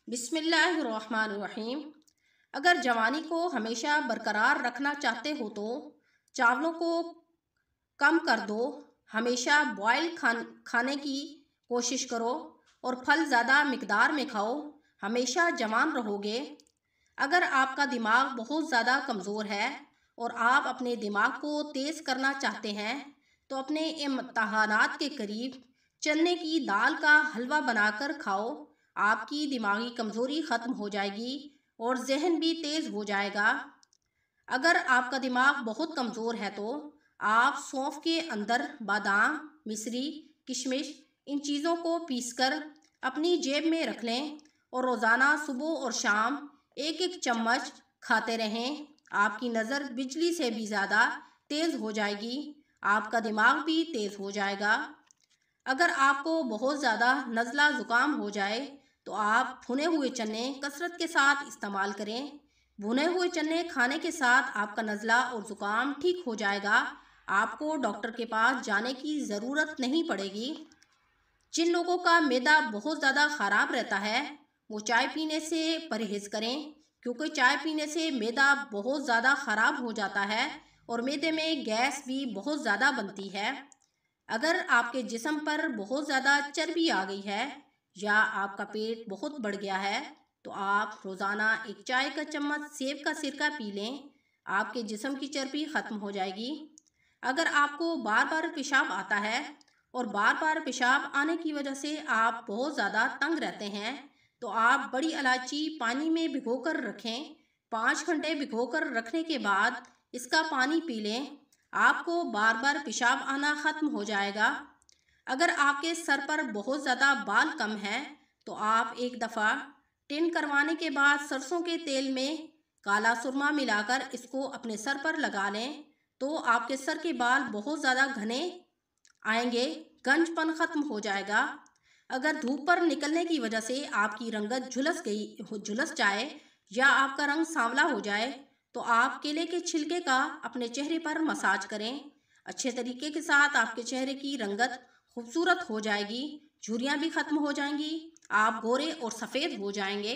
बिस्मिल्लाहिर्रहमानिर्रहीम। अगर जवानी को हमेशा बरकरार रखना चाहते हो तो चावलों को कम कर दो। हमेशा खाने की कोशिश करो और फल ज़्यादा मिकदार में खाओ। हमेशा जवान रहोगे। अगर आपका दिमाग बहुत ज़्यादा कमज़ोर है और आप अपने दिमाग को तेज़ करना चाहते हैं तो अपने इम्तहानात के करीब चने की दाल का हलवा बनाकर खाओ। आपकी दिमागी कमज़ोरी ख़त्म हो जाएगी और जहन भी तेज़ हो जाएगा। अगर आपका दिमाग बहुत कमज़ोर है तो आप सौंफ के अंदर बादाम, मिश्री, किशमिश इन चीज़ों को पीसकर अपनी जेब में रख लें और रोज़ाना सुबह और शाम एक एक चम्मच खाते रहें। आपकी नज़र बिजली से भी ज़्यादा तेज़ हो जाएगी। आपका दिमाग भी तेज़ हो जाएगा। अगर आपको बहुत ज़्यादा नज़ला ज़ुकाम हो जाए तो आप भुने हुए चने कसरत के साथ इस्तेमाल करें। भुने हुए चने खाने के साथ आपका नज़ला और ज़ुकाम ठीक हो जाएगा। आपको डॉक्टर के पास जाने की ज़रूरत नहीं पड़ेगी। जिन लोगों का मैदा बहुत ज़्यादा ख़राब रहता है वो चाय पीने से परहेज़ करें, क्योंकि चाय पीने से मैदा बहुत ज़्यादा ख़राब हो जाता है और मैदे में गैस भी बहुत ज़्यादा बनती है। अगर आपके जिस्म पर बहुत ज़्यादा चर्बी आ गई है या आपका पेट बहुत बढ़ गया है तो आप रोज़ाना एक चाय का चम्मच सेब का सिरका पी लें। आपके जिस्म की चर्बी ख़त्म हो जाएगी। अगर आपको बार बार पेशाब आता है और बार बार पेशाब आने की वजह से आप बहुत ज़्यादा तंग रहते हैं तो आप बड़ी इलायची पानी में भिगोकर रखें। 5 घंटे भिगोकर रखने के बाद इसका पानी पी लें। आपको बार बार पेशाब आना ख़त्म हो जाएगा। अगर आपके सर पर बहुत ज़्यादा बाल कम हैं तो आप एक दफ़ा टिन करवाने के बाद सरसों के तेल में काला सुरमा मिलाकर इसको अपने सर पर लगा लें तो आपके सर के बाल बहुत ज़्यादा घने आएंगे। गंजपन ख़त्म हो जाएगा। अगर धूप पर निकलने की वजह से आपकी रंगत झुलस जाए या आपका रंग सांवला हो जाए तो आप केले के छिलके का अपने चेहरे पर मसाज करें। अच्छे तरीके के साथ आपके चेहरे की रंगत खूबसूरत हो जाएगी। झुर्रियाँ भी ख़त्म हो जाएंगी। आप गोरे और सफ़ेद हो जाएंगे।